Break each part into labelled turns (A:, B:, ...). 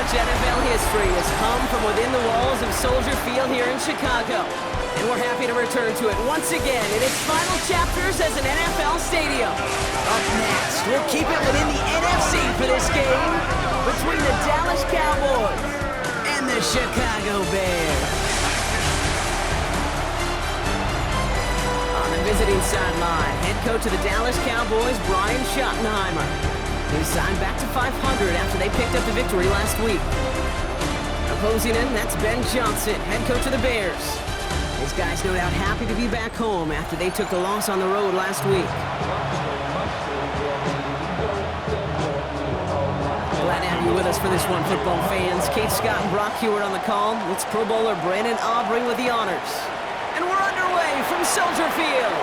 A: much NFL history has come from within the walls of Soldier Field here in Chicago. And we're happy to return to it once again in its final chapters as an NFL stadium. Up next, we'll keep it within the NFC for this game between the Dallas Cowboys and the Chicago Bears. On the visiting sideline, head coach of the Dallas Cowboys, Brian Schottenheimer. He signed back to 500 after they picked up the victory last week. Opposing him, that's Ben Johnson, head coach of the Bears. These guys no doubt happy to be back home after they took the loss on the road last week. Glad to have you with us for this one, football fans. Kate Scott and Brock Hewitt on the call. It's Pro Bowler Brandon Aubrey with the honors. And we're underway from Soldier Field.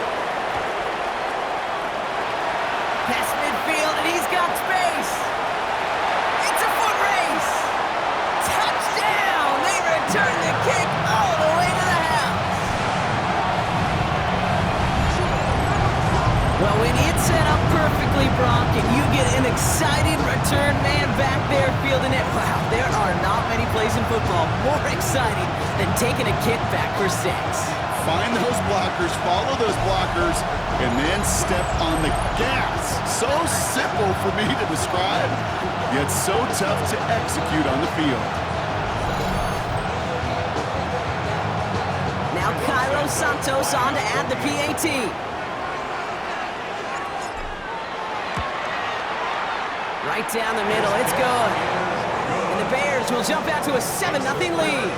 A: Past midfield, and he's got space. It's a foot race. Touchdown! They return the kick all the way to the house. Well, when it's set up perfectly, Brock, and you get an exciting return man back there fielding it, wow, there are not many plays in football more exciting than taking a kick back for 6.
B: Find those blockers, follow those blockers, and then step on the gas. So simple for me to describe, yet so tough to execute on the field.
A: Now Cairo Santos on to add the PAT. Right down the middle, it's good. And the Bears will jump out to a 7-0 lead.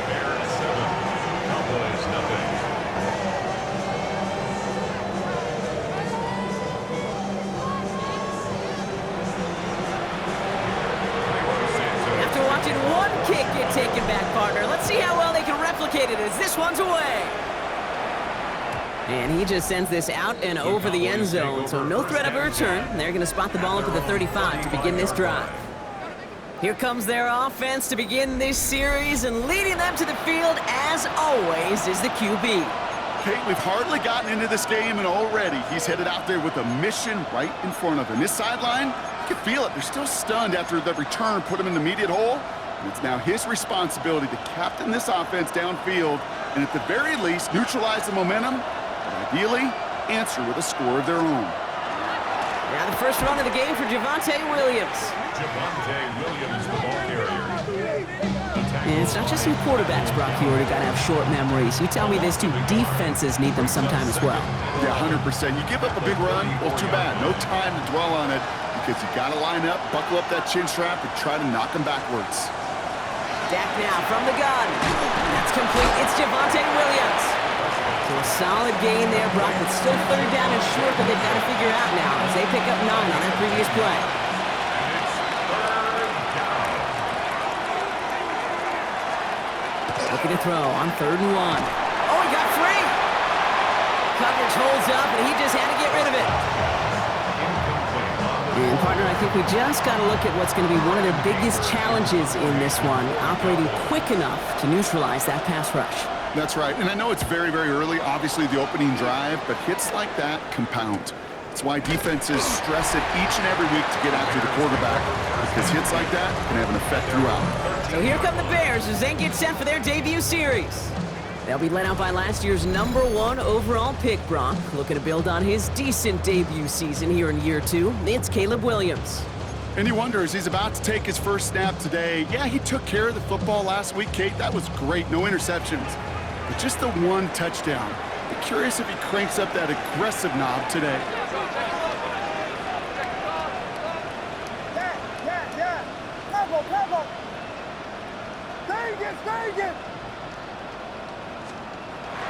A: After watching one kick get taken back, partner, let's see how well they can replicate it as this one's away. And he just sends this out and over the end zone, so no threat of a return. They're going to spot the ball up at the 35 to begin this drive. Here comes their offense to begin this series, and leading them to the field, as always, is the QB.
B: Kate, we've hardly gotten into this game, and already he's headed out there with a mission right in front of him. This sideline, you can feel it. They're still stunned after the return put him in the immediate hole. And it's now his responsibility to captain this offense downfield, and at the very least, neutralize the momentum. Ideally, answer with a score of their own.
A: Now the first run of the game for Javonte Williams.
C: Javonte Williams, the ball carrier.
A: And it's not just some quarterbacks, Brock Hewitt, who got to have short memories. You tell me this too, defenses need them sometime as well.
B: Yeah, 100%. You give up a big run, well, too bad. No time to dwell on it because you got to line up, buckle up that chin strap, and try to knock them backwards.
A: Dak now from the gun. That's complete. It's Javonte Williams. So a solid gain there, Brock. It's still 3rd down and short that they've got to figure out now as they pick up 9 on that previous play. Looking to throw on 3rd and 1. Oh, he got free. Coverage holds up, and he just had to get rid of it. And partner, I think we just got to look at what's going to be one of their biggest challenges in this one, operating quick enough to neutralize that pass rush.
B: That's right, and I know it's very, very early, obviously the opening drive, but hits like that compound. That's why defenses stress it each and every week to get after the quarterback, because hits like that can have an effect throughout.
A: So here come the Bears as they get set for their debut series. They'll be led out by last year's #1 overall pick, Brock, looking to build on his decent debut season here in year 2. It's Caleb Williams.
B: And you wonder, as he's about to take his first snap today, yeah, he took care of the football last week, Kate. That was great, no interceptions. But just the 1 touchdown. I'm curious if he cranks up that aggressive knob today.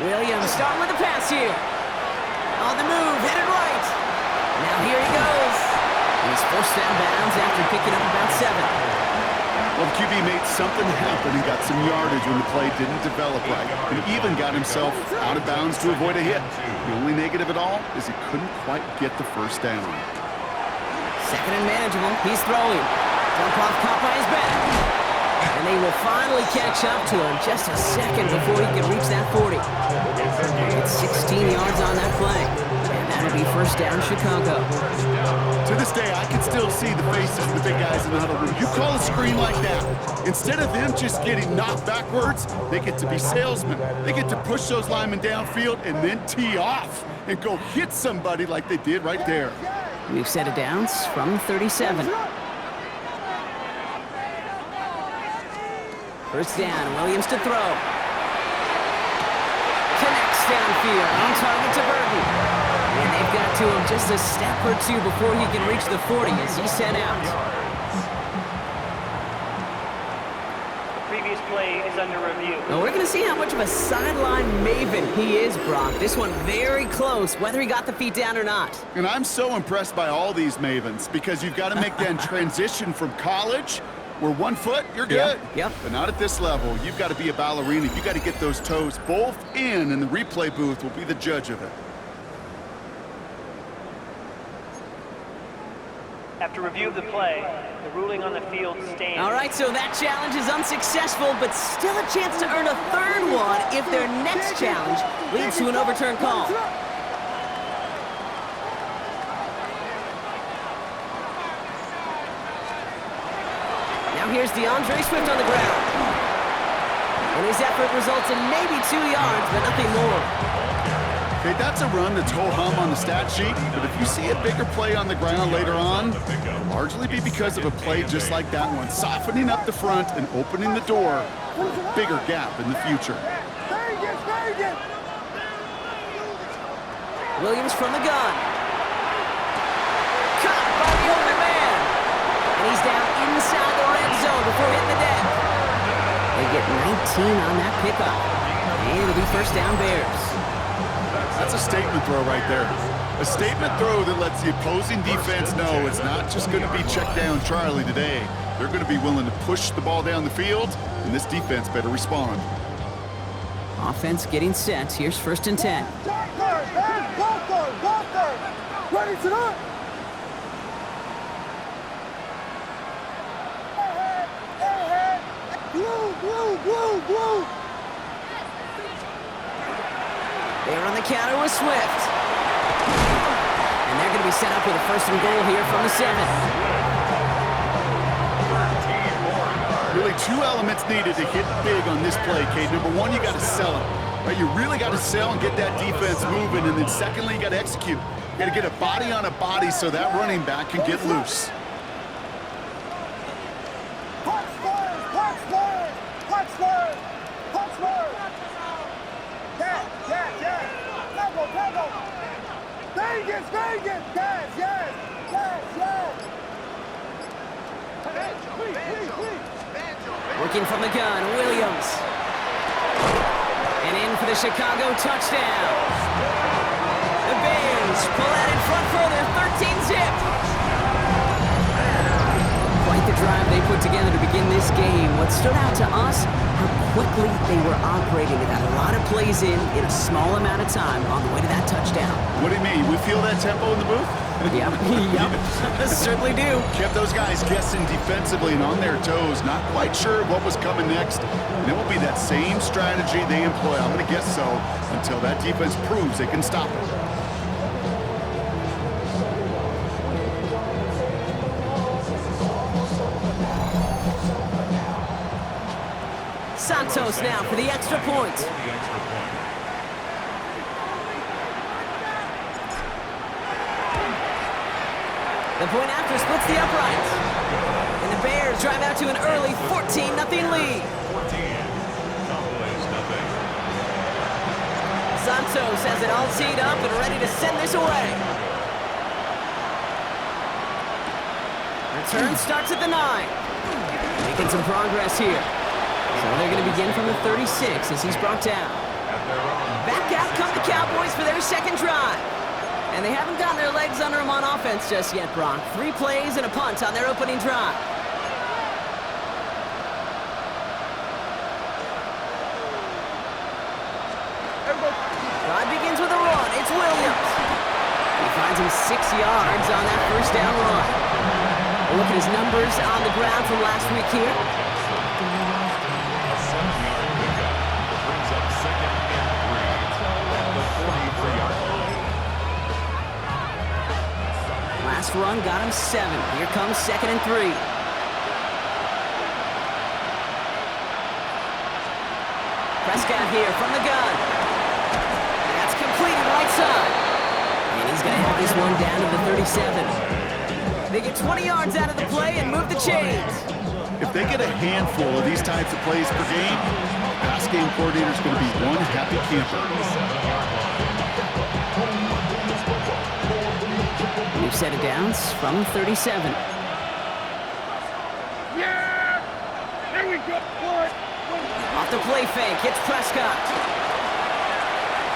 A: Williams starting with the pass here. On the move, headed right. Now here he goes. He's forced out of bounds after picking up about 7.
B: Well, the QB made something happen and got some yardage when the play didn't develop right. And even got himself out of bounds to avoid a hit. The only negative at all is he couldn't quite get the first down.
A: 2nd and manageable. He's throwing. Dump off caught by his back. And they will finally catch up to him just a second before he can reach that 40. It's 16 yards on that play. And that'll be first down, Chicago.
B: To this day, I can still see the faces of the big guys in the huddle room. You call a screen like that, instead of them just getting knocked backwards, they get to be salesmen. They get to push those linemen downfield and then tee off and go hit somebody like they did right there.
A: We've set it downs from 37. First down, Williams to throw. Connects downfield, on target to Burton. And they've got to him just a step or two before he can reach the 40 as he's sent out.
D: The previous play is under review.
A: Well, we're going to see how much of a sideline maven he is, Brock. This one very close, whether he got the feet down or not.
B: And I'm so impressed by all these mavens because you've got to make that transition from college where 1 foot, you're good.
A: Yep.
B: But not at this level. You've got to be a ballerina. You've got to get those toes both in, and the replay booth will be the judge of it.
D: After review of the play, the ruling on the field stands.
A: All right, so that challenge is unsuccessful, but still a chance to earn a third one if their next challenge leads to an overturned call. Now here's DeAndre Swift on the ground. And his effort results in maybe 2 yards, but nothing more.
B: Okay, that's a run that's ho-hum on the stat sheet, but if you see a bigger play on the ground later on, it'll largely be because of a play just like that one, softening up the front and opening the door for a bigger gap in the future.
A: Williams from the gun. Caught by the open man. And he's down inside the red zone before hitting the deck. They get 19 on that pickup. And it'll be first down Bears.
B: That's a statement throw right there. A statement throw that lets the opposing defense know it's not just going to be check down Charlie today. They're going to be willing to push the ball down the field, and this defense better respond.
A: Offense getting set. Here's first and 10.
E: Ready to run. Blue.
A: They run the counter with Swift. And they're going to be set up with a first and goal here from the 7.
B: Really 2 elements needed to hit big on this play, Kate. Number 1, you got to sell it. Right? You really got to sell and get that defense moving. And then secondly, you got to execute. You got to get a body on a body so that running back can get loose.
E: Vegas, yes.
A: Working from the gun, Williams. And in for the Chicago touchdown. The Bears pull out in front further, 13-zip. Quite the drive they put together to begin this game. What stood out to us, how quickly they were operating. They got a lot of plays in a small amount of time on the way to that touchdown.
B: What do you mean? We feel that tempo in the booth?
A: Yep. Certainly do.
B: Kept those guys guessing defensively and on their toes, not quite sure what was coming next. And it will be that same strategy they employ, I'm going to guess so, until that defense proves they can stop it.
A: Santos now for the extra point. The point after splits the uprights. And the Bears drive out to an early 14-0 lead. Santos has it all teed up and ready to send this away. Return starts at the 9. Making some progress here. So they're going to begin from the 36 as he's brought down. Back out come the Cowboys for their second drive. And they haven't gotten their legs under them on offense just yet, Brock. 3 plays and a punt on their opening drive. Drive begins with a run. It's Williams. He finds him 6 yards on that first down run. A look at his numbers on the ground from last week here. last run got him 7. Here comes 2nd and 3. Prescott here from the gun. That's completed right side. And he's going to have this one down to the 37. They get 20 yards out of the play and move the chains.
B: If they get a handful of these types of plays per game, pass game coordinator's going to be one happy camper.
A: New set of downs from 37.
E: Yeah! There we go.
A: Off the play fake, hits Prescott.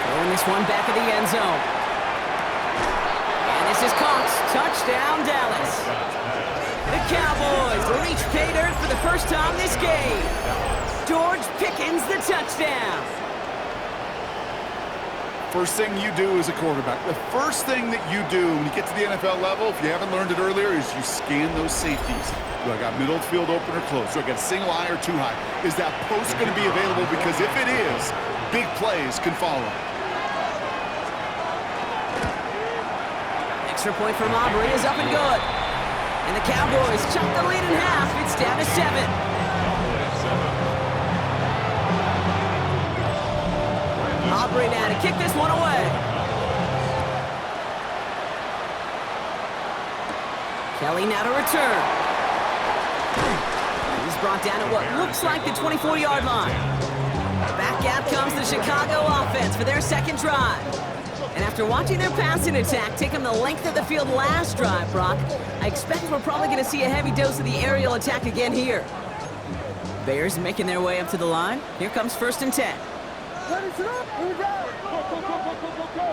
A: Throwing this one back of the end zone. And this is caught. Touchdown, Dallas. The Cowboys reach pay dirt for the first time this game. George Pickens the touchdown.
B: First thing you do as a quarterback, the first thing that you do when you get to the NFL level, if you haven't learned it earlier, is you scan those safeties. Do I got middle field open or close? Do I got a single high or two high? Is that post going to be available? Because if it is, big plays can follow.
A: Extra point from Aubrey is up and good. And the Cowboys chop the lead in half. It's down to 7. Aubrey now to kick this one away. Kelly now to return. He's brought down at what looks like the 24-yard line. Back out comes the Chicago offense for their second drive. And after watching their passing attack take them the length of the field last drive, Brock, I expect we're probably going to see a heavy dose of the aerial attack again here. Bears making their way up to the line. Here comes 1st and 10.
E: Ready, sit up. Here we go. Go, go, go, go, go, go, go.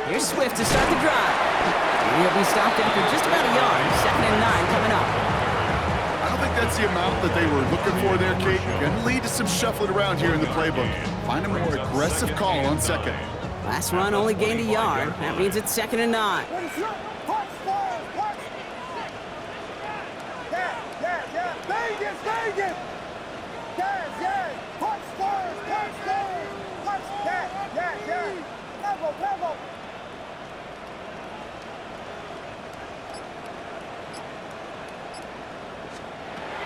A: Here's Swift to start the drive. And he'll be stopped after just about a yard. 2nd and 9 coming up.
B: I don't think that's the amount that they were looking for there, Kate. Going to lead to some shuffling around here in the playbook. Find a more aggressive call on 2nd.
A: Last run only gained a yard. That means it's 2nd and 9.
E: Ready, sit up. Punch, fire, punch. Yeah. Vegas, Vegas. Yes. Punch, fire, punch, punch. Yeah. Level.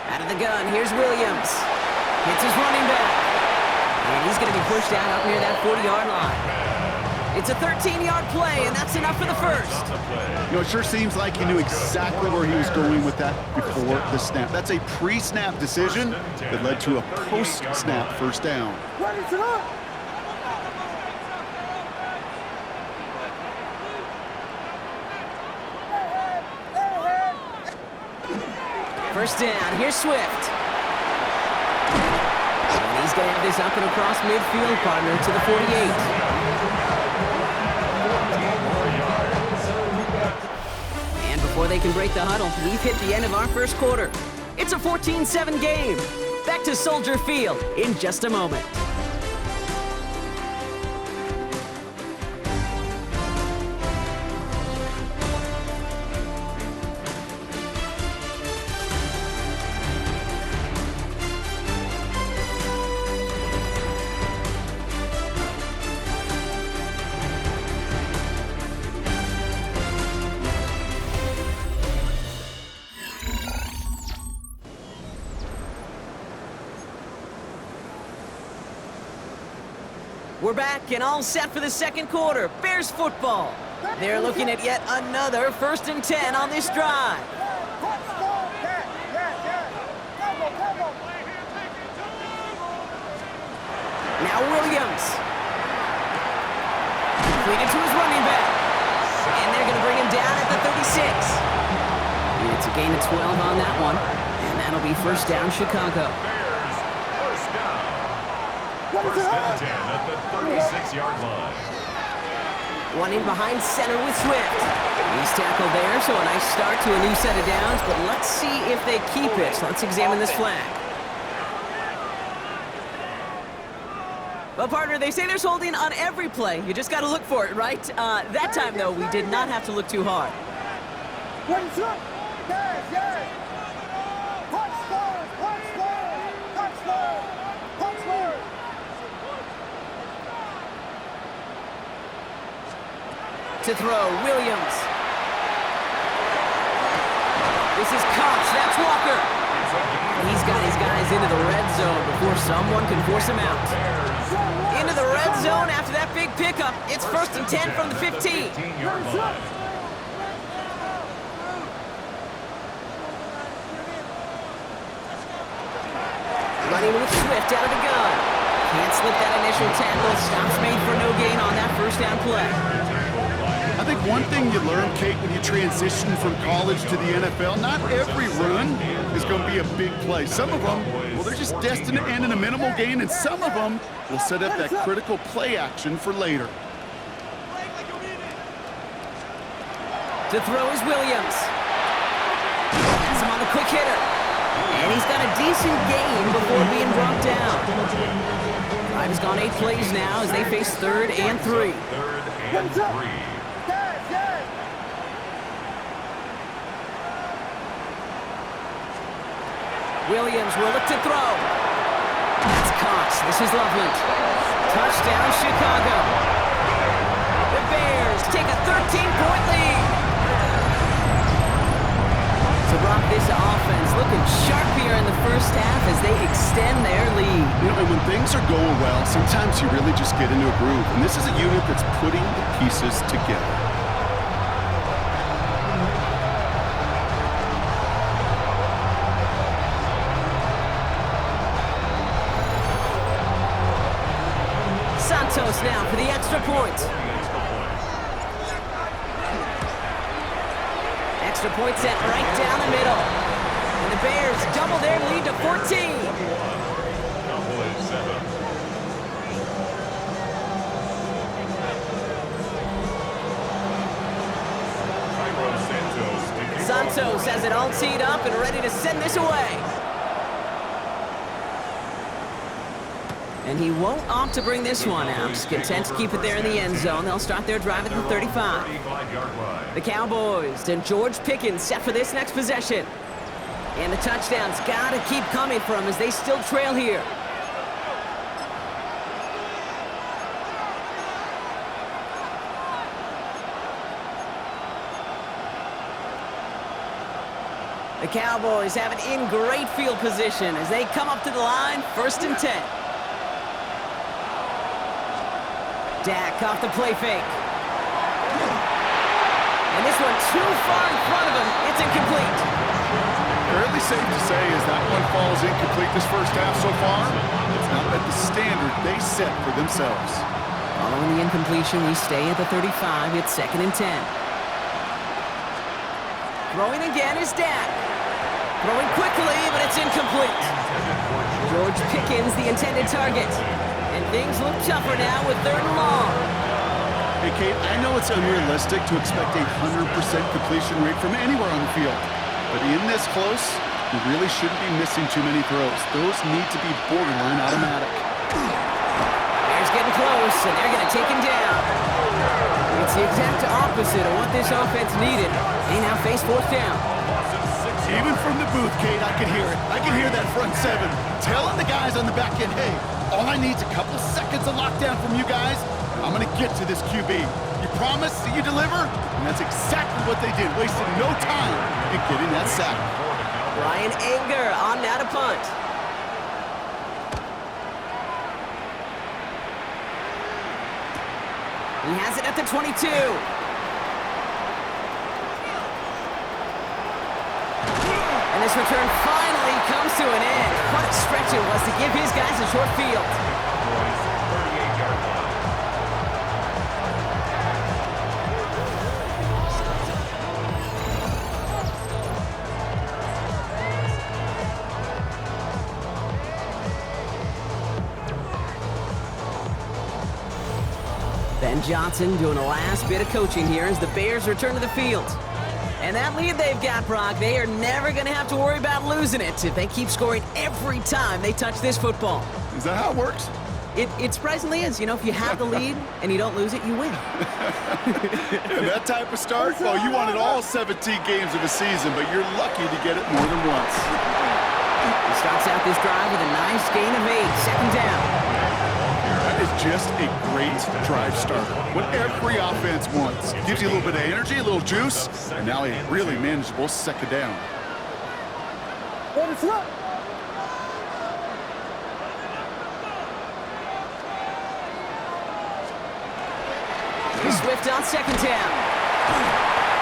A: Out of the gun, here's Williams. Hits his running back. And he's going to be pushed out up near that 40-yard line. It's a 13-yard play, and that's enough for the first.
B: You know, it sure seems like he knew exactly where he was going with that before the snap. That's a pre-snap decision that led to a post-snap first down.
E: Ready, sit up.
A: First down, here's Swift. And he's going to have this up and across midfield, partner, to the 48. And before they can break the huddle, we've hit the end of our first quarter. It's a 14-7 game. Back to Soldier Field in just a moment. We're back and all set for the second quarter. Bears football. They're looking at yet another 1st and 10 on this drive. Now Williams. Completed to his running back. And they're going to bring him down at the 36. And it's a gain of 12 on that one. And that'll be first down, Chicago.
C: First and 10 at the 36-yard line.
A: One in behind center with Swift. He's tackled there, so a nice start to a new set of downs, but let's see if they keep it. So let's examine this flag. Well, partner, they say there's holding on every play. You just got to look for it, right? That time, though, we did not have to look too hard.
E: Yes. Punch forward.
A: To throw, Williams. This is Cox, that's Walker. He's got his guys into the red zone before someone can force him out. Into the red zone after that big pickup. It's 1st and 10 from the 15.
C: 15-yard line.
A: Running with Swift out of the gun. Can't slip that initial tackle. Stops made for no gain on that first down play.
B: I think one thing you learn, Kate, when you transition from college to the NFL, not every run is going to be a big play. Some of them, well, they're just destined to end in a minimal gain, and some of them will set up that critical play action for later.
A: To throw is Williams. Has him on the quick hitter. And he's got a decent gain before being brought down. Drive has gone 8 plays now as they face 3rd and 3.
C: 3rd and 3.
A: Williams will look to throw. That's Cox. This is Loveland. Touchdown, Chicago. The Bears take a 13-point lead. So, Brock, this offense looking sharp here in the first half as they extend their lead.
B: You know, and when things are going well, sometimes you really just get into a groove. And this is a unit that's putting the pieces together.
A: Santos now for the extra point. Extra point set right down the middle. And the Bears double their lead to 14.
C: Cowboys 7.
A: Santos has it all teed up and ready to send this away. And he won't opt to bring this one out. He's content to keep it there in the end zone. They'll start their drive at the 35. The Cowboys and George Pickens set for this next possession. And the touchdown's got to keep coming for them as they still trail here. The Cowboys have it in great field position as they come up to the line, 1st and 10. Dak off the play fake. And this one too far in front of him. It's incomplete.
B: Fairly safe to say as that one falls incomplete this first half so far, it's not met the standard they set for themselves.
A: Following the incompletion, we stay at the 35. It's 2nd and 10. Throwing again is Dak. Throwing quickly, but it's incomplete. George Pickens, the intended target. And things look tougher now with 3rd and long.
B: Hey, Kate, I know it's unrealistic to expect a 100% completion rate from anywhere on the field. But in this close, you really shouldn't be missing too many throws. Those need to be borderline automatic.
A: Bears getting close, and they're going to take him down. It's the exact opposite of what this offense needed. They now face 4th down.
B: Even from the booth, Kate, I could hear it. I could hear that front 7 telling the guys on the back end, hey, all I need is a couple seconds of lockdown from you guys, and I'm going to get to this QB. You promise that you deliver? And that's exactly what they did, wasting no time in getting that sack.
A: Ryan Anger on now to punt. He has it at the 22. And this return finally comes to an end. What a stretch it was to give his guys a short field.
C: 38-yard line.
A: Ben Johnson doing the last bit of coaching here as the Bears return to the field. And that lead they've got, Brock, they are never going to have to worry about losing it if they keep scoring every time they touch this football.
B: Is that how it works?
A: It surprisingly is. You know, if you have the lead and you don't lose it, you win.
B: And that type of start, well, you wanted all 17 games of a season, but you're lucky to get it more than once.
A: He starts out this drive with a nice gain of 8, 2nd down.
B: That is just a great drive starter. What every offense wants. Gives you a little bit of energy, a little juice, and now a really manageable second down.
A: He's Swift on second down.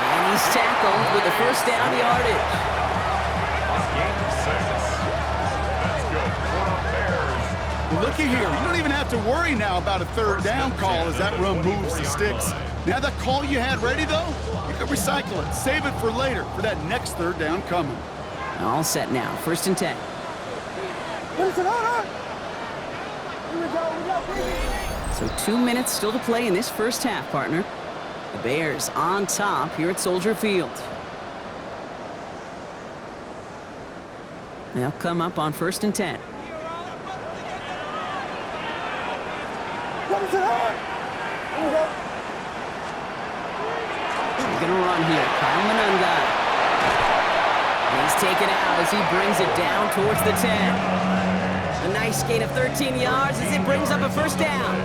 A: And he's tackled with the first down yardage.
C: Game 6. That's good for the Bears.
B: Well, looky here. You don't even have to worry now about a third down call as that run moves the sticks. Now that call you had ready, though, you can recycle it. Save it for later for that next third down coming.
A: All set now. First and 10. So 2 minutes still to play in this first half, partner. The Bears on top here at Soldier Field. They'll come up on first and 10. He's going to run here. Kyle Manunga. He's taken out as he brings it down towards the 10. A nice gain of 13 yards as it brings up a first down.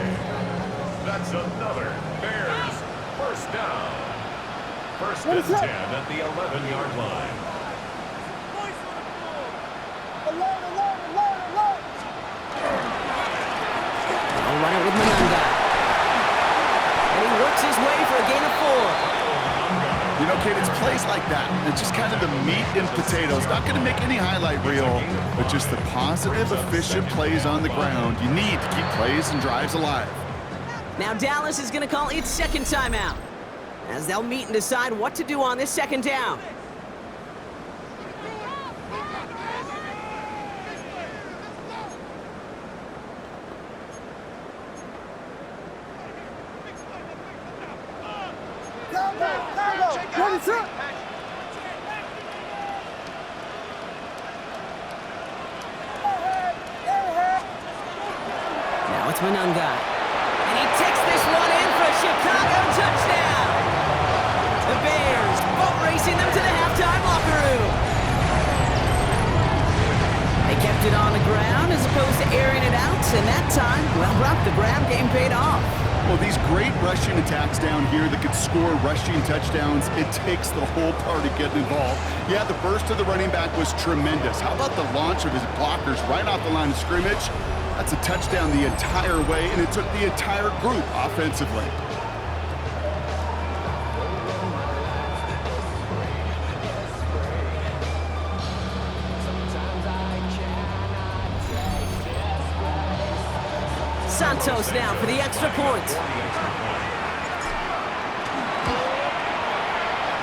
C: That's another Bears first down. First and 10 at the 11-yard line.
A: They'll run it with Manunga. And he works his way for a gain of 4.
B: You know, kid, it's plays like that. It's just kind of the meat and potatoes. Not going to make any highlight reel, but just the positive, efficient plays on the ground. You need to keep plays and drives alive.
A: Now Dallas is going to call its second timeout as they'll meet and decide what to do on this second down. Now it's Manunga. And he takes this one in for a Chicago touchdown. The Bears boat racing them to the halftime locker room. They kept it on the ground as opposed to airing it out, and that time, well, Brock, the ground game paid off.
B: Well, these great rushing attacks down here that could score rushing touchdowns, it takes the whole party getting involved. Yeah, the burst of the running back was tremendous. How about the launch of his blockers right off the line of scrimmage? That's a touchdown the entire way, and it took the entire group offensively.
A: Santos now for the extra point.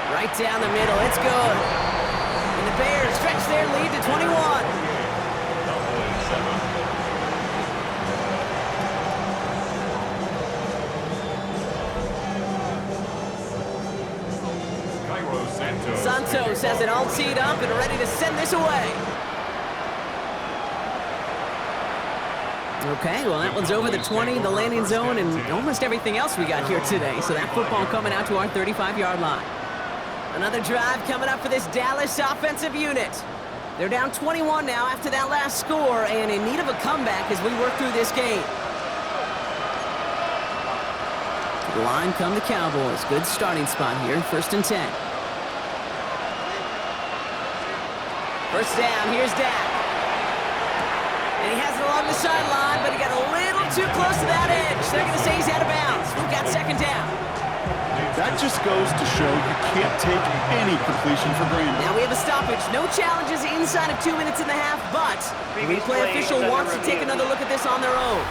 A: Right down the middle, it's good. And the Bears stretch their lead to 21. Santos has it all teed up and ready to send this away. Okay, well, that one's over the 20, the landing zone, and almost everything else we got here today. So that football coming out to our 35-yard line. Another drive coming up for this Dallas offensive unit. They're down 21 now after that last score and in need of a comeback as we work through this game. To the line come the Cowboys. Good starting spot here, first and 10. First down, here's Dak. And he has it along the sideline, but he got a little too close to that edge. They're going to say he's out of bounds. We've got second down.
B: That just goes to show you can't take any completion for granted.
A: Now we have a stoppage. No challenges inside of 2 minutes and a half, but the replay official wants to take another look at this on their own.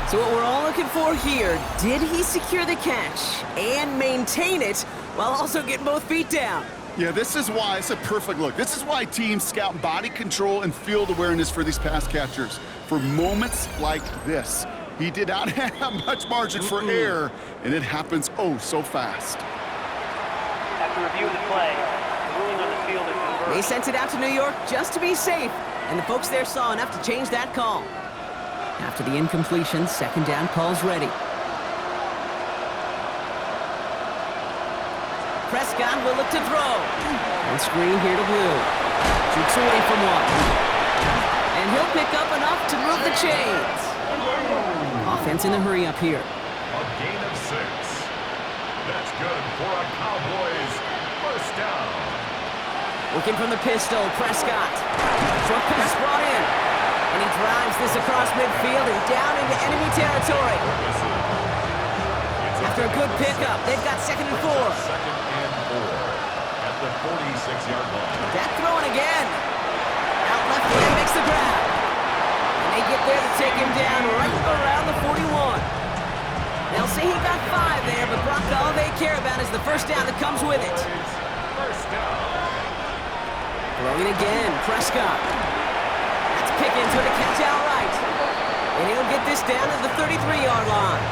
A: So what we're all looking for here, did he secure the catch and maintain it while also getting both feet down?
B: Yeah, this is why it's a perfect look. This is why teams scout body control and field awareness for these pass catchers. For moments like this, he did not have much margin for error, and it happens oh so fast.
D: After reviewing the play, the ruling on the field is reversed.
A: They sent it out to New York just to be safe, and the folks there saw enough to change that call. After the incompletion, second down call's ready. Prescott will look to throw. On screen here to Blue. Shoots away from one. And he'll pick up enough to move the chains. defense in the hurry up here.
C: A gain of 6. That's good for a Cowboys first down.
A: Working from the pistol, Prescott. Short pass brought in. And he drives this across midfield and down into enemy territory. After a good pickup, they've got 2nd and 4.
C: 2nd and 4 at the 46-yard line.
A: That throwing again. Out left hand makes the grab. And they get there to take him down right around the 41. They'll say he got 5 there, but Brock, all they care about is the first down that comes with it.
C: First down.
A: Throwing again, Prescott. That's Pickens with a catch out right. And he'll get this down to the 33-yard line.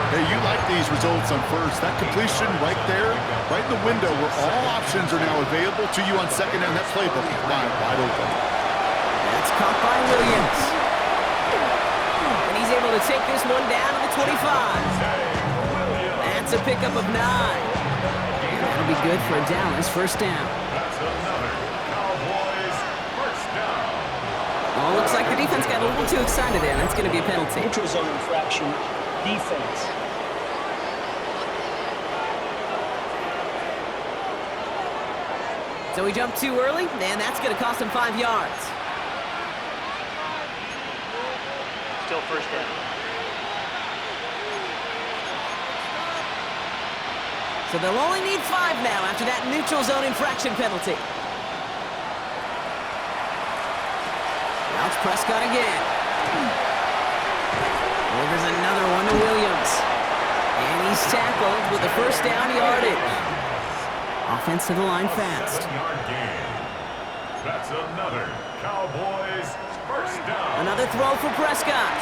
B: Hey, you like these results on first. That completion right there, right in the window where all options are now available to you on second down. That playbook is wide open.
A: That's caught by Williams. And he's able to take this one down to the 25. That's a pickup of 9. And that'll be good for a Dallas first down.
C: That's another Cowboys first down.
A: Oh, looks like the defense got a little too excited there. That's going to be a penalty.
D: Neutral zone infraction. Defense.
A: So he jumped too early, and that's going to cost him 5 yards.
D: Still first down.
A: So they'll only need 5 now after that neutral zone infraction penalty. Now it's Prescott again. Delivers another one to Williams. And he's tackled with the first down yardage. Offense to the line fast.
C: 7-yard gain. That's another Cowboys first down.
A: Another throw for Prescott.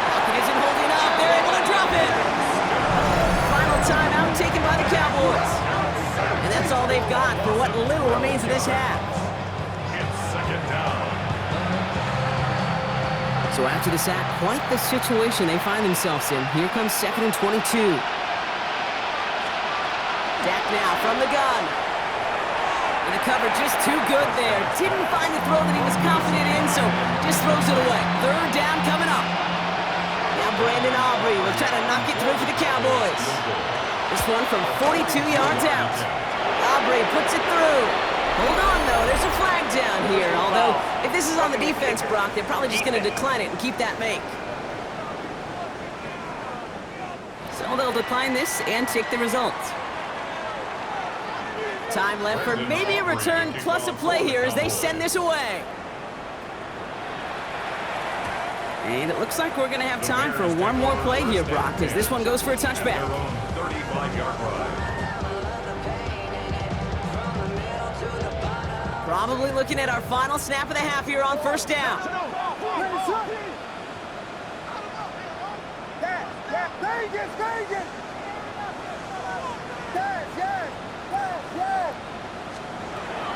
A: Pocket isn't holding up. They're able to drop it. Final timeout taken by the Cowboys. And that's all they've got for what little remains of this half.
C: It's 2nd down.
A: So after the sack, quite the situation they find themselves in. Here comes 2nd and 22. Dak now from the gun. And the cover just too good there. Didn't find the throw that he was confident in, so just throws it away. 3rd down coming up. Now Brandon Aubrey will try to knock it through for the Cowboys. This one from 42 yards out. Aubrey puts it through. Hold on, though. There's a flag down here. Although, if this is on the defense, Brock, they're probably just going to decline it and keep that make. So they'll decline this and take the results. Time left for maybe a return plus a play here as they send this away. And it looks like we're going to have time for one more play here, Brock, as this one goes for a touchback.
C: 35-yard run.
A: Probably looking at our final snap of the half here on first down.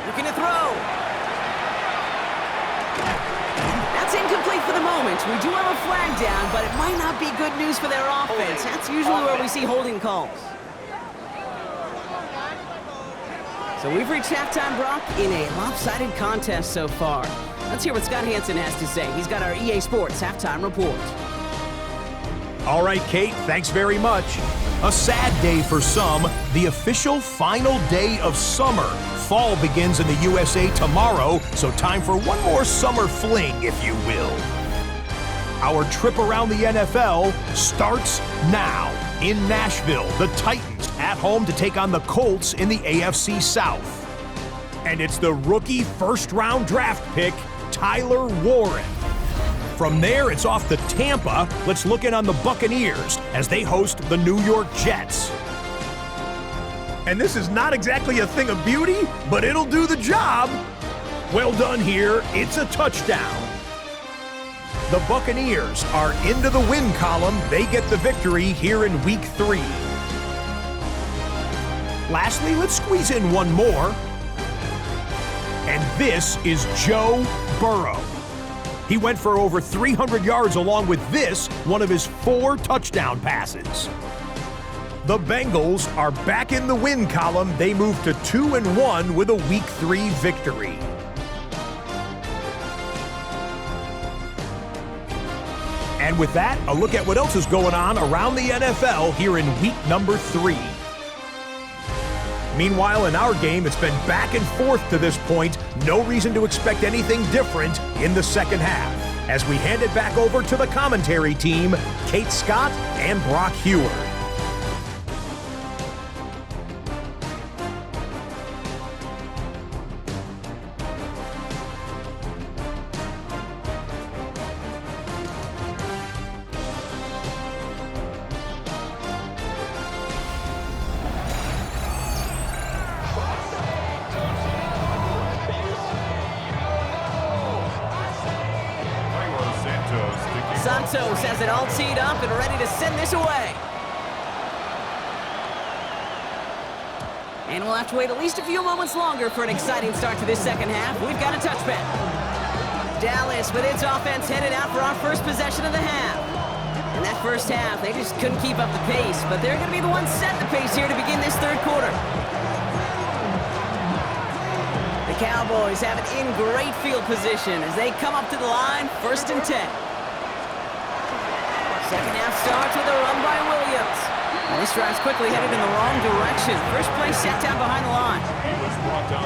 A: Looking to throw. That's incomplete for the moment. We do have a flag down, but it might not be good news for their offense. That's usually where we see holding calls. So we've reached halftime, Brock, in a lopsided contest so far. Let's hear what Scott Hansen has to say. He's got our EA Sports halftime report.
F: All right, Kate, thanks very much. A sad day for some, the official final day of summer. Fall begins in the USA tomorrow, so time for one more summer fling, if you will. Our trip around the NFL starts now. In Nashville, the Titans at home to take on the Colts in the AFC South. And it's the rookie first-round draft pick, Tyler Warren. From there, it's off to Tampa. Let's look in on the Buccaneers as they host the New York Jets. And this is not exactly a thing of beauty, but it'll do the job. Well done here. It's a touchdown. The Buccaneers are into the win column. They get the victory here in Week 3. Lastly, let's squeeze in one more. And this is Joe Burrow. He went for over 300 yards along with this, one of his 4 touchdown passes. The Bengals are back in the win column. They move to 2-1 with a Week 3 victory. And with that, a look at what else is going on around the NFL here in week number 3. Meanwhile, in our game, it's been back and forth to this point. No reason to expect anything different in the second half. As we hand it back over to the commentary team, Kate Scott and Brock Hewer.
A: Santos has it all teed up and ready to send this away. And we'll have to wait at least a few moments longer for an exciting start to this second half. We've got a touchback. Dallas with its offense headed out for our first possession of the half. In that first half, they just couldn't keep up the pace, but they're going to be the ones setting the pace here to begin this third quarter. The Cowboys have it in great field position as they come up to the line, 1st and 10. Second half starts with a run by Williams. And this drive's quickly headed in the wrong direction. First play set down behind the line.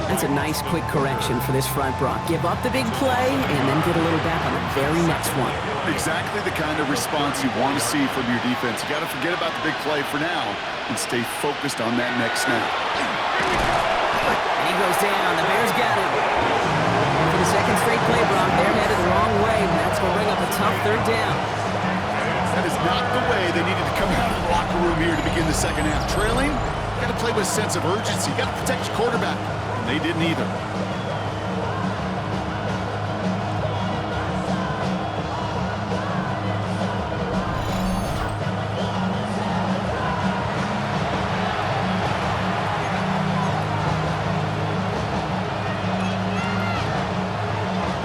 A: That's a nice quick correction for this front, Brock. Give up the big play and then get a little back on the very next one.
B: Exactly the kind of response you want to see from your defense. You got to forget about the big play for now and stay focused on that next snap.
A: And he goes down. The Bears got him. And for the second straight play, Brock, they're headed the wrong way, and that's going to bring up a tough third down.
B: That is not the way they needed to come out of the locker room here to begin the second half. Trailing, you got to play with a sense of urgency. You got to protect your quarterback. And they didn't either.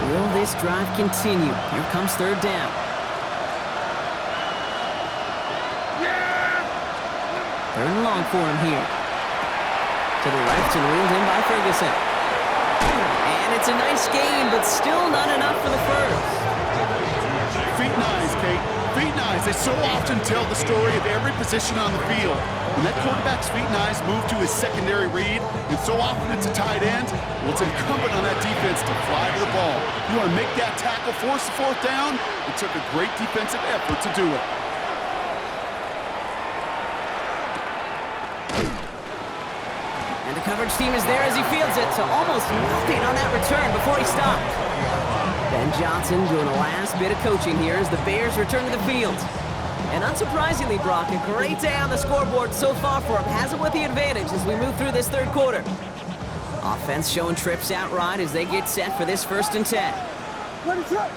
A: Will this drive continue? Here comes third down. Third and long for him here. To the left and wheeled in by Ferguson. And it's a nice gain, but still not enough for the first.
B: Feet nice, Kate. Feet nice. They so often tell the story of every position on the field. When that quarterback's feet nice move to his secondary read, and so often it's a tight end, well, it's incumbent on that defense to fly to the ball. You want to make that tackle, force the fourth down? It took a great defensive effort to do it.
A: And the coverage team is there as he fields it to almost nothing on that return before he stopped. Ben Johnson doing a last bit of coaching here as the Bears return to the field. And unsurprisingly, Brock, a great day on the scoreboard so far for him. Has it with the advantage as we move through this third quarter. Offense showing trips out right as they get set for this 1st and 10.
E: Ready, set.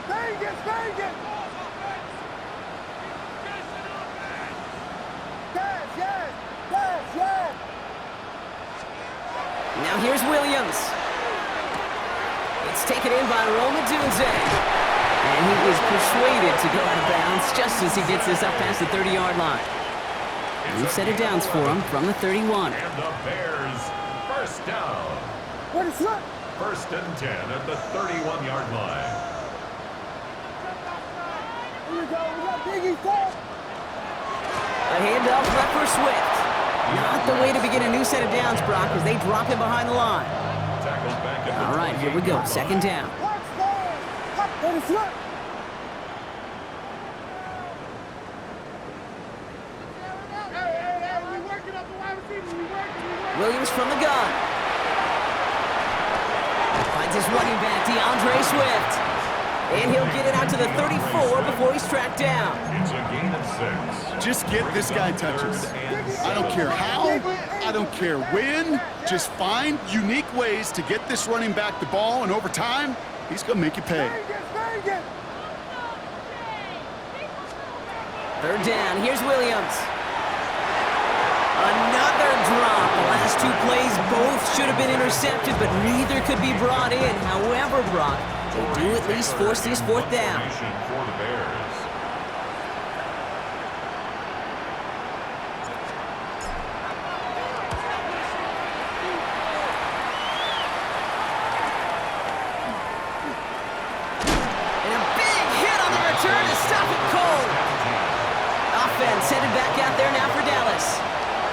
E: Vegas, Vegas. Yes.
A: Now here's Williams. It's taken in by Roma Dunze. And he is persuaded to go out of bounds just as he gets this up past the 30-yard line. New set of downs for him from the 31.
C: And the Bears, 1st down.
E: Ready, set.
C: 1st and 10 at the 31-yard line.
E: Here we go. We got Biggie set.
A: A handoff left for Swift. Not the way to begin a new set of downs, Brock, as they drop him behind the line.
C: Tackled back at the
A: All right, here we go. 2nd down.
E: Ready, set. Hey, we working up the wide receiver. We working.
A: Williams from the gun. Finds his running back, DeAndre Swift. And he'll get it out to the 34 before he's tracked down.
C: It's a gain of 6.
B: Just get this guy touches. I don't care how, I don't care when. Just find unique ways to get this running back the ball, and over time, he's going to make you pay.
E: Vegas.
A: 3rd down, here's Williams. Another drop. The last 2 plays both should have been intercepted, but neither could be brought in. However, Brock, they do at least force this 4th down.
C: For the Bears.
A: there now for Dallas.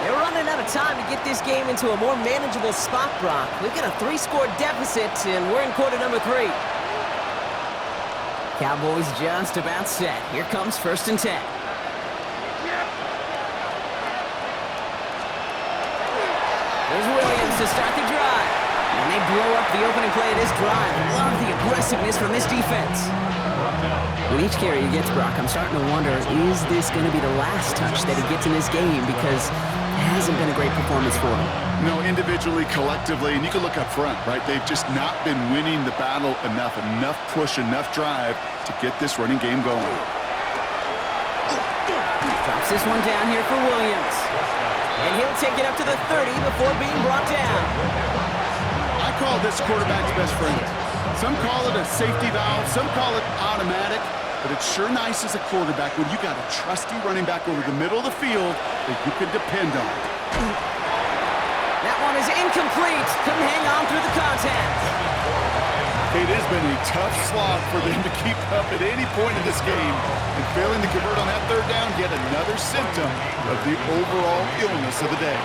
A: They're running out of time to get this game into a more manageable spot, Brock. We've got a 3-score deficit, and we're in quarter number 3. Cowboys just about set. Here comes 1st and 10. There's Williams to start the drive. And they blow up the opening play of this drive. Love the aggressiveness from this defense. With each carry he gets, Brock, I'm starting to wonder, is this going to be the last touch that he gets in this game? Because it hasn't been a great performance for him.
B: No, individually, collectively, and you can look up front, right? They've just not been winning the battle enough push, enough drive to get this running game going.
A: Drops this one down here for Williams. And he'll take it up to the 30 before being brought down.
B: I call this quarterback's best friend. Some call it a safety valve, some call it automatic, but it's sure nice as a quarterback when you got a trusty running back over the middle of the field that you can depend on.
A: That one is incomplete. Couldn't hang on through the contact.
B: It has been a tough slog for them to keep up at any point in this game, and failing to convert on that 3rd down, yet another symptom of the overall illness of the day.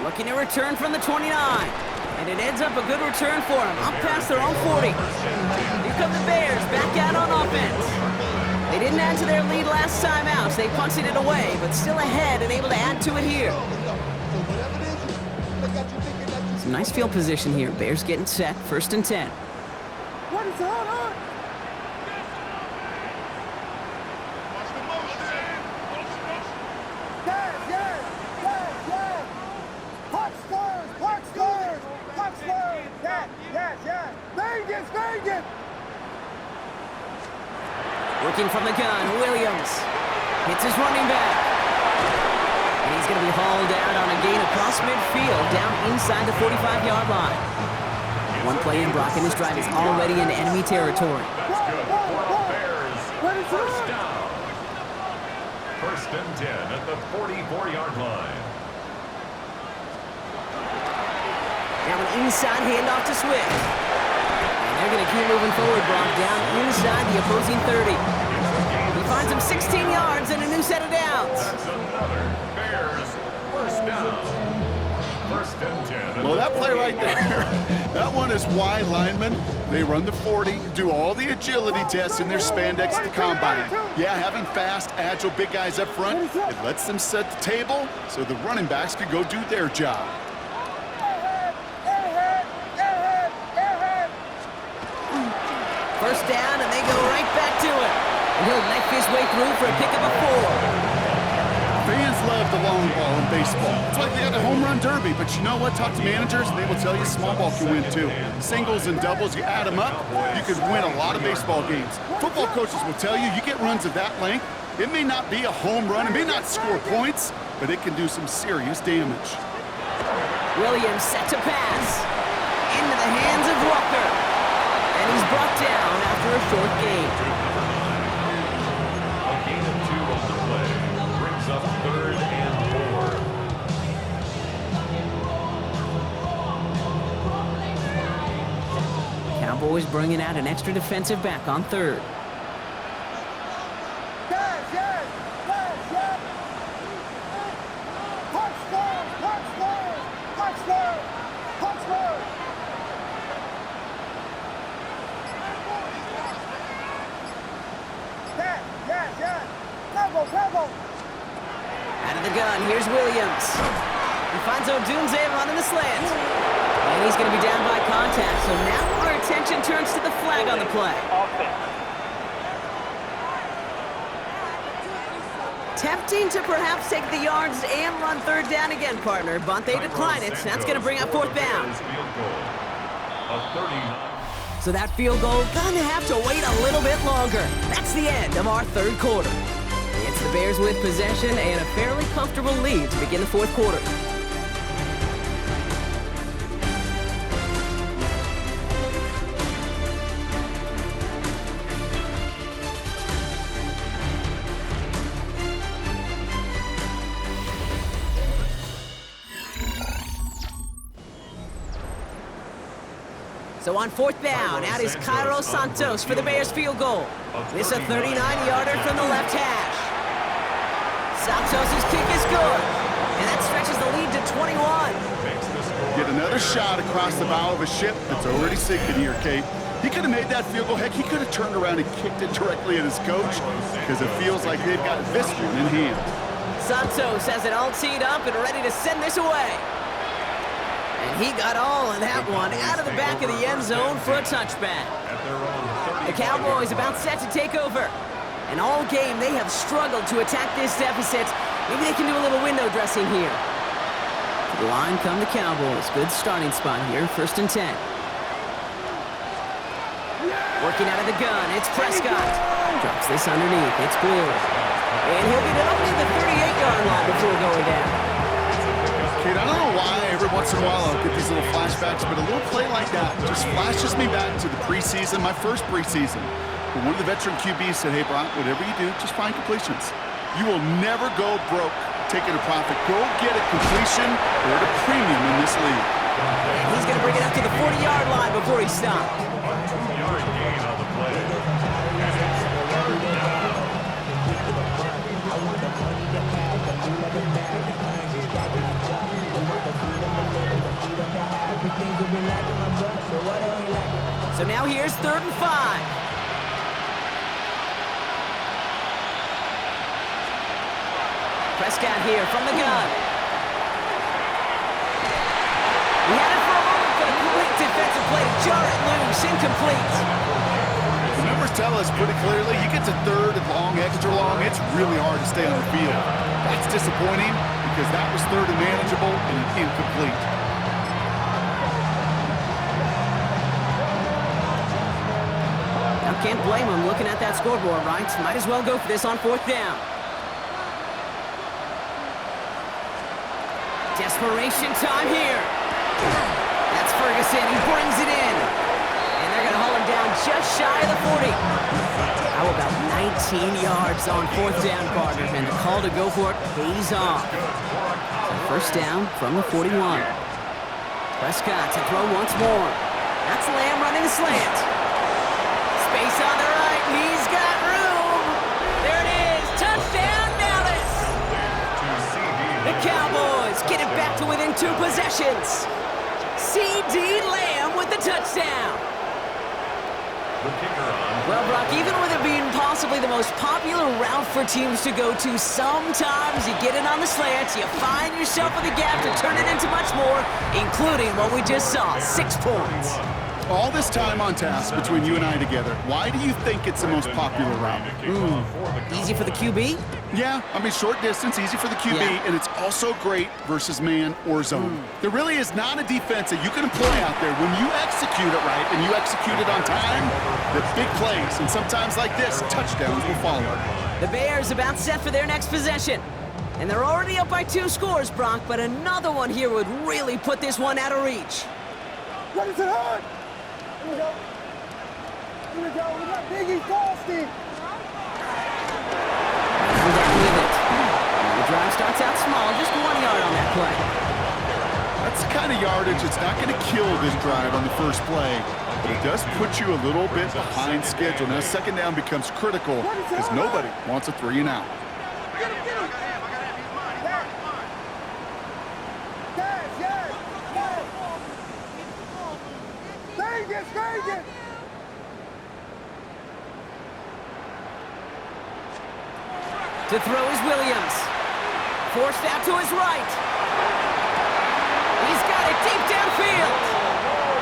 A: Looking to return from the 29. And it ends up a good return for them. Up past their own 40. Here come the Bears back out on offense. They didn't add to their lead last time out, so they punted it away, but still ahead and able to add to it here. Some nice field position here. Bears getting set. 1st and 10.
E: What is on? Vegas!
A: Looking from the gun, Williams hits his running back. And he's going to be hauled out on a gain across midfield, down inside the 45-yard line. One play in, Brock, and this drive is already in enemy territory.
C: That's good for Bears. First down. 1st and 10 at the 44-yard line.
A: Now an inside handoff to Swift. They're going to keep moving forward, Brock, down inside the opposing 30. He finds him 16 yards and a new set of downs.
C: That's another Bears 1st down. 1st and 10.
B: Well, that play right there, that one is wide linemen. They run the 40, do all the agility tests in their spandex at the combine. Yeah, having fast, agile, big guys up front, it lets them set the table so the running backs can go do their job.
A: First down, and they go right back to it. And he'll knife his way through for a pickup of 4.
B: Fans love the long ball in baseball. It's like they got a home run derby, but you know what? Talk to managers, and they will tell you small ball can win too. Singles and doubles, you add them up, you can win a lot of baseball games. Football coaches will tell you, you get runs of that length, it may not be a home run, it may not score points, but it can do some serious damage.
A: Williams set to pass. Into the hands of Rucker. And he's brought down after a short gain.
C: A gain of 2 on the play. Brings up 3rd and 4.
A: Cowboys bringing out an extra defensive back on 3rd. Out of the gun, here's Williams. He finds Odunze running the slant. And he's going to be down by contact, so now our attention turns to the flag on the play. Tempting to perhaps take the yards and run 3rd down again, partner, but they decline it. That's going to bring up 4th down. So that field goal gonna have to wait a little bit longer. That's the end of our 3rd quarter. It's the Bears with possession and a fairly comfortable lead to begin the 4th quarter. So on fourth down, out is Cairo Santos for the Bears field goal. This a 39-yarder from the left hash. Santos' kick is good, and that stretches the lead to 21.
B: Get another shot across the bow of a ship that's already sinking here, Kate. He could have made that field goal. Heck, he could have turned around and kicked it directly at his coach because it feels like they've got this one in hand.
A: Santos has it all teed up and ready to send this away. And he got all of that one out of the back of the end zone for a touchback. The Cowboys about set to take over. And all game, they have struggled to attack this deficit. Maybe they can do a little window dressing here. To the line come the Cowboys. Good starting spot here, 1st and 10. Working out of the gun, it's Prescott. Drops this underneath, it's Blue. And he'll get it up to the 38-yard line before going down.
B: Kate, I don't know why every once in a while I'll get these little flashbacks, but a little play like that just flashes me back to the preseason, my first preseason. But one of the veteran QBs said, hey, Brock, whatever you do, just find completions. You will never go broke taking a profit. Go get a completion or at a premium in this league.
A: And he's going to bring it up to the 40-yard line before he stops.
C: 2-yard gain on the play. And it's 3rd down.
A: So now here's 3rd and 5. Prescott here from the gun. He had it for a moment, but a great defensive play to jar it loose, incomplete.
B: The numbers tell us pretty clearly, you get to 3rd and long, extra long, it's really hard to stay on the field. That's disappointing because that was 3rd and manageable and an incomplete.
A: Now can't blame him looking at that scoreboard, right? Might as well go for this on 4th down. Desperation time here. That's Ferguson. He brings it in. And they're going to haul him down just shy of the 40. How about 19 yards on 4th down, partner? And the call to go for it pays off. So 1st down from the 41. Prescott to throw once more. That's Lamb running the slant. Space on the right. He's got room. There it is. Touchdown, Dallas. The Cowboys get it back to within 2 possessions. C.D. Lamb with the touchdown. Well, Brock, even with it being possibly the most popular route for teams to go to, sometimes you get it on the slants, you find yourself with a gap to turn it into much more, including what we just saw, 6 points.
B: All this time on task between you and I together, why do you think it's the most popular route?
A: Easy for the QB?
B: Yeah, I mean, short distance, easy for the QB,
A: Yeah.
B: and it's also great versus man or zone. There really is not a defense that you can employ out there. When you execute it right and you execute it on time, the big plays, and sometimes like this, touchdowns will follow.
A: The Bears about set for their next possession. And they're already up by 2 scores, Brock, but another one here would really put this one out of reach.
E: What is it hard? Here we go. Here we go. We got Biggie Frosty.
A: And down with it. The drive starts out small, just 1 yard on that play.
B: That's the kind of yardage that's not going to kill this drive on the first play, but it does put you a little bit behind schedule. Now, 2nd down becomes critical because nobody wants a 3 and out.
E: Get him, get him. Yes, yes, yes. Vegas, Vegas.
A: To throw is Williams. Forced out to his right. He's got it deep downfield.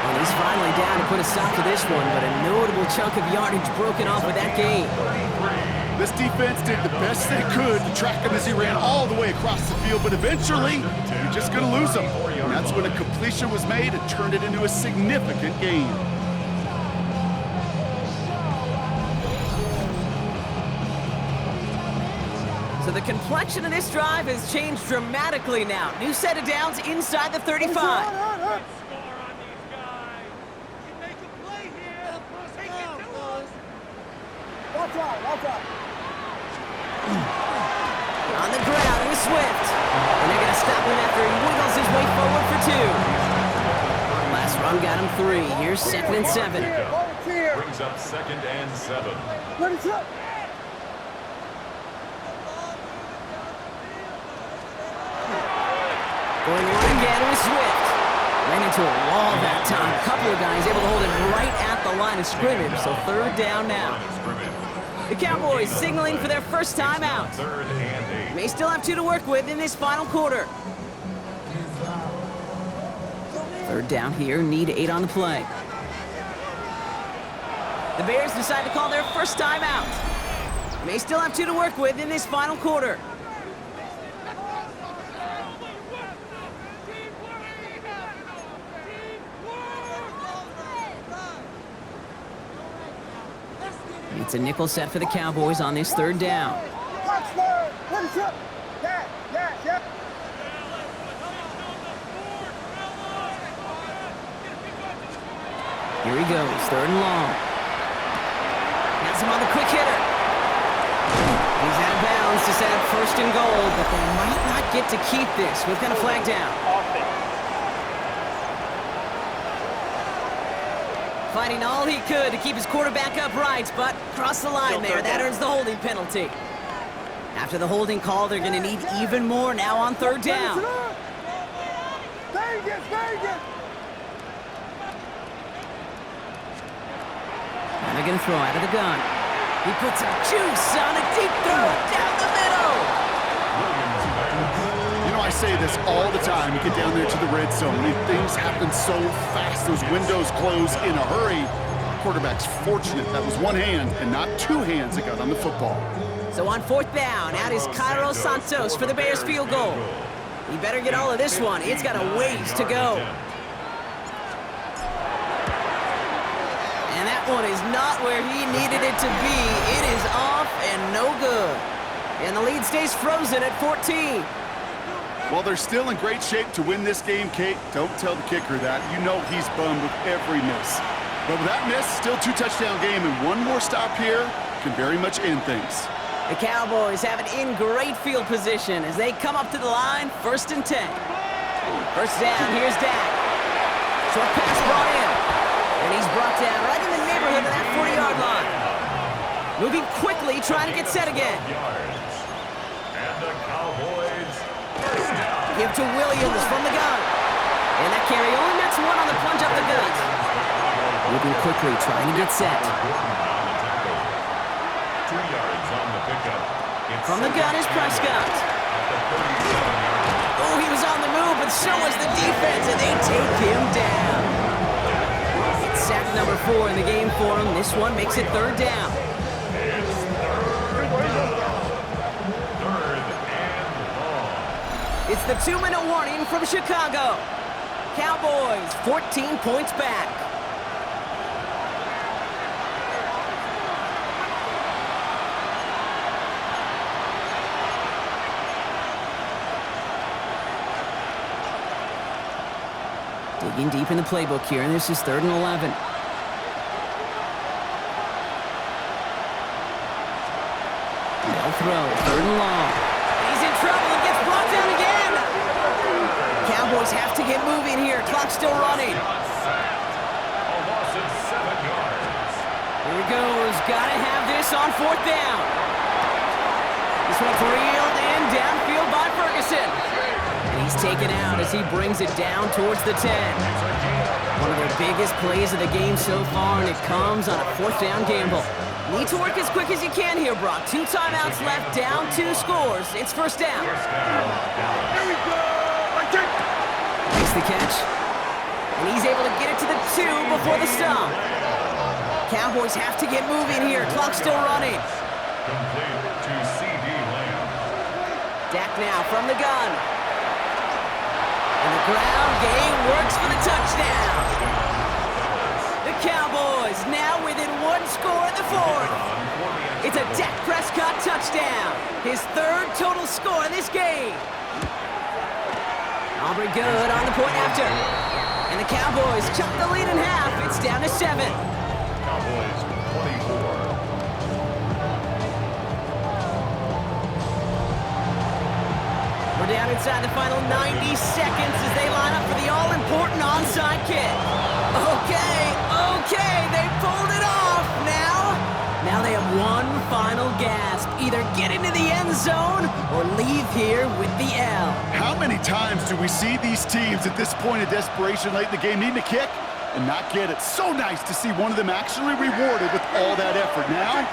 A: And he's finally down to put a stop to this one, but a notable chunk of yardage broken off with that gain.
B: This defense did the best they could to track him as he ran all the way across the field, but eventually, you're just going to lose him. And that's when a completion was made and turned it into a significant gain.
A: So the complexion of this drive has changed dramatically now. New set of downs inside the 35.
E: Score on these
G: guys. You make a play here. Take it to us.
E: Watch out, watch out.
A: On the ground, it was Swift. And they're going to stop him after he wiggles his way forward for 2. Last Run got him 3. Here's 2nd and 7.
E: Volunteer.
C: Brings up 2nd and 7.
E: Let it up.
A: Going on again with Swift. Ran into a wall that time. A couple of guys able to hold it right at the line of scrimmage, so 3rd down now. The Cowboys signaling for their first time out.
C: 3rd and 8.
A: May still have 2 to work with in this final quarter. 3rd down here, need 8 on the play. The Bears decide to call their first time out. May still have 2 to work with in this final quarter. It's a nickel set for the Cowboys on this 3rd down.
E: Touchdown. Let it up. Yeah.
A: Here he goes, 3rd and long. Has him on the quick hitter. He's out of bounds to set up 1st and goal, but they might not get to keep this. We've got a flag down. Fighting all he could to keep his quarterback upright, but crossed the line there. That earns the holding penalty. After the holding call, they're going to need even more now on 3rd down.
E: Vegas.
A: And they're going to throw out of the gun. He puts some juice on a deep throw down the middle.
B: You know, I say this all the time. You get down there to the red zone, and things happen so fast. Those windows close in a hurry. Quarterback's fortunate that was one hand and not 2 hands that got on the football.
A: So on 4th down, out is Cairo Santos for the Bears field goal. He better get all of this one. It's got a ways to go. And that one is not where he needed it to be. It is off and no good. And the lead stays frozen at 14.
B: Well, they're still in great shape to win this game, Kate. Don't tell the kicker that. You know he's bummed with every miss. But with that miss, still 2 touchdown game, and one more stop here can very much end things.
A: The Cowboys have it in great field position as they come up to the line, 1st and 10. 1st down, here's Dak. Short pass brought in. And he's brought down right in the neighborhood of that 40-yard line. Moving quickly, trying to get set again.
C: And the Cowboys first down.
A: Give to Williams from the gun. And that carry only nets 1 on the plunge up the gut. Moving quickly, trying to get set.
C: 2 yards on the pickup.
A: From the gun is Prescott. Oh, he was on the move, but so was the defense, and they take him down. It's sack number 4 in the game for him. This one makes it 3rd down.
C: It's 3rd and long.
A: It's the 2-minute warning from Chicago. Cowboys 14 points back. Digging deep in the playbook here, and this is 3rd and 11. They'll throw, 3rd and long. He's in trouble and gets brought down again. Cowboys have to get moving here. Clock's still running.
C: A loss of 7 yards.
A: Here he goes. Gotta have this on 4th down. This one's reeled in downfield by Ferguson. And he's taken out as he brings it down towards the 10. One of their biggest plays of the game so far, and it comes on a 4th down gamble. Need to work as quick as you can here, Brock. 2 timeouts left, down 2 scores. It's 1st down.
E: Here we go.
A: Makes the catch. And he's able to get it to the 2 before the stop. Cowboys have to get moving here. Clock's still running.
C: Complete to C.D. Lamb.
A: Dak now from the gun. And the ground game works for the touchdown. The Cowboys now within 1 score in the 4th. It's a Dak Prescott touchdown. His 3rd total score in this game. Aubrey good on the point after. And the Cowboys chop the lead in half. It's down to 7.
C: Cowboys 24.
A: We're down inside the final 90 seconds as they line up for the all-important onside kick. Okay, they pulled it off. Now they have one final gasp. Either get into the end zone or leave here with the L.
B: How many times do we see these teams at this point of desperation late in the game needing a kick and not get it? So nice to see one of them actually rewarded with all that effort. Now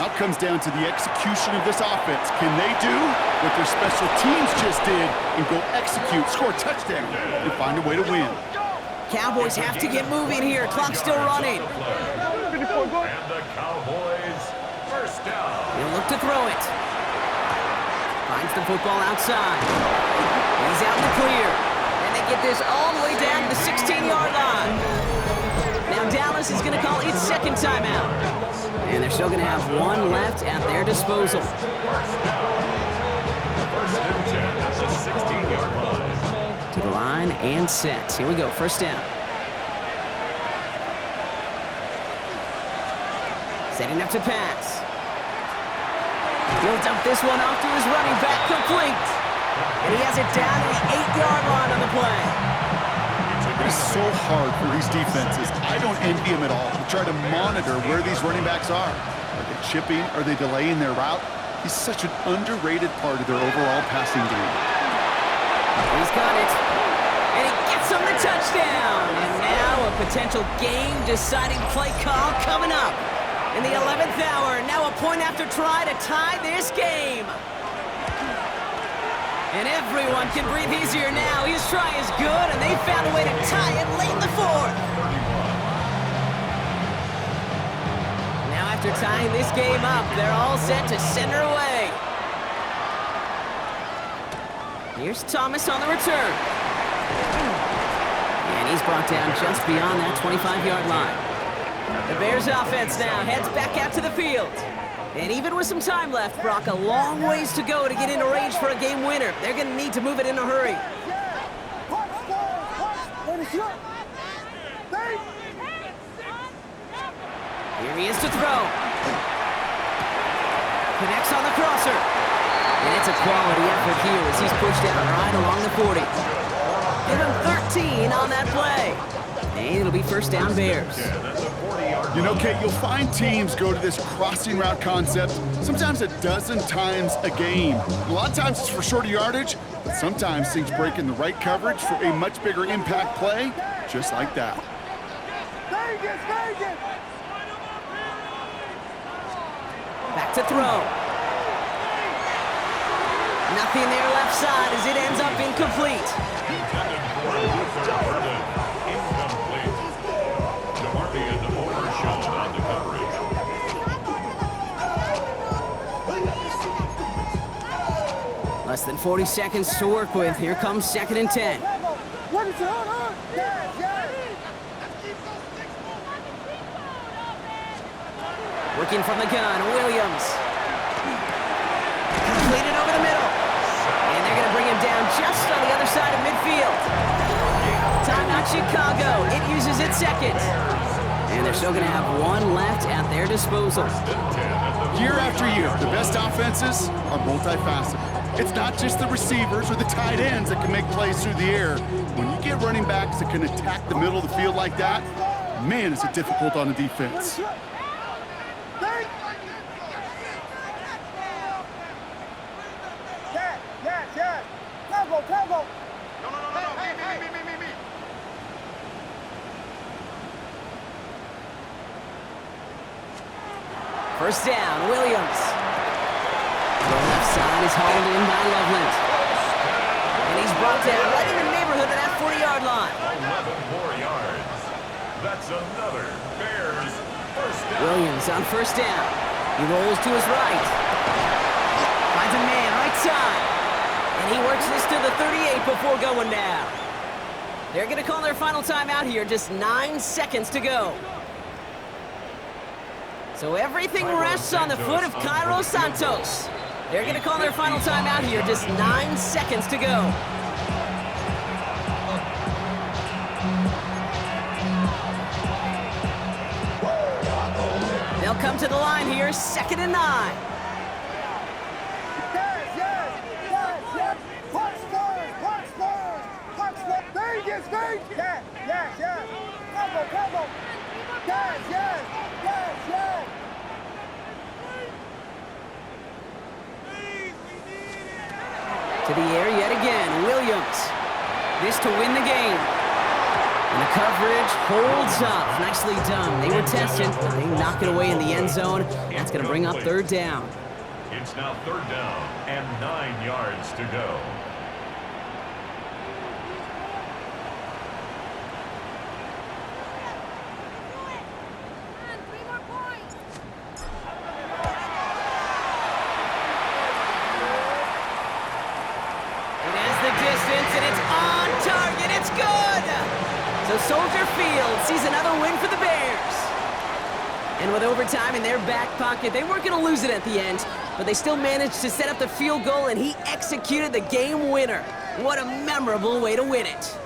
B: it comes down to the execution of this offense. Can they do what their special teams just did and go execute, score a touchdown, and find a way to win?
A: Cowboys have to get moving here. Clock's still running.
C: And the Cowboys first down.
A: He'll look to throw it. Finds the football outside. He's out in the clear. And they get this all the way down to the 16-yard line. Now Dallas is going to call its second timeout. And they're still going to have one left at their disposal.
C: First and 10 at the 16-yard line.
A: To the line and set. Here we go, first down. Setting up to pass. He'll dump this one off to his running back, complete. And he has it down to the 8-yard line on the play.
B: It is so hard for these defenses. I don't envy them at all to try to monitor where these running backs are. Are they chipping? Are they delaying their route? He's such an underrated part of their overall passing game.
A: He's got it. And he gets him the touchdown. And now a potential game-deciding play call coming up. In the 11th hour, now a point after try to tie this game. And everyone can breathe easier now. His try is good, and they found a way to tie it late in the fourth. Now after tying this game up, they're all set to send her away. Here's Thomas on the return. And he's brought down just beyond that 25-yard line. The Bears offense now heads back out to the field. And even with some time left, Brock, a long ways to go to get into range for a game winner. They're going to need to move it in a hurry. Here he is to throw. Connects on the crosser. And it's a quality effort here as he's pushed out right along the 40. Give him 13 on that play. And it'll be first down Bears.
B: You know, Kate, you'll find teams go to this crossing route concept sometimes a dozen times a game. A lot of times it's for shorter yardage, but sometimes things break in the right coverage for a much bigger impact play, just like that.
A: Back to throw. Nothing there left side as it ends up incomplete.
C: Intended for a incomplete. DeMarvian overshot on the coverage.
A: Less than 40 seconds to work with. Here comes 2nd and 10. Working from the gun, Williams. Completed over the middle. And they're going to bring him down just on the other side of midfield. Timeout Chicago. It uses its second. And they're still going to have one left at their disposal.
B: Year after year, the best offenses are multifaceted. It's not just the receivers or the tight ends that can make plays through the air. When you get running backs that can attack the middle of the field like that, man, is it difficult on the defense.
E: Tempo. Me.
A: First down, Williams. The left side is hauled in by Loveland. And he's brought down right in the neighborhood of that 40-yard line.
C: 11 more yards. That's another Bears first down.
A: Williams on first down. He rolls to his right. Finds a man right side. And he works this to the 38 before going down. They're going to call their final timeout here. Just 9 seconds to go. So everything rests on the foot of Cairo Santos. They're going to call their final timeout here. Just 9 seconds to go. They'll come to the line here, 2nd and 9.
E: Yes. Yes, yes, yes. Combo, combo. Yes, yes, yes, yes.
A: To the air yet again, Williams. This to win the game. And the coverage holds up. Nicely done. They were testing, but they knock it away in the end zone. That's going to bring up third down.
C: It's now third down and 9 yards to go.
A: It has the distance, and it's on target. It's good! So Soldier Field sees another win for the Bears. And with overtime in their back pocket, they weren't going to lose it at the end, but they still managed to set up the field goal, and he executed the game winner. What a memorable way to win it.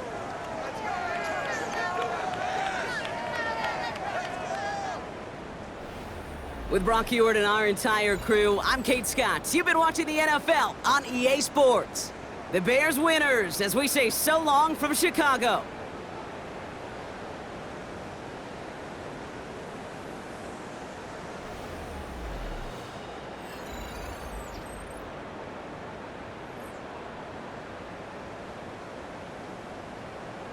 A: With Brock Ewart and our entire crew, I'm Kate Scott. You've been watching the NFL on EA Sports. The Bears winners as we say so long from Chicago.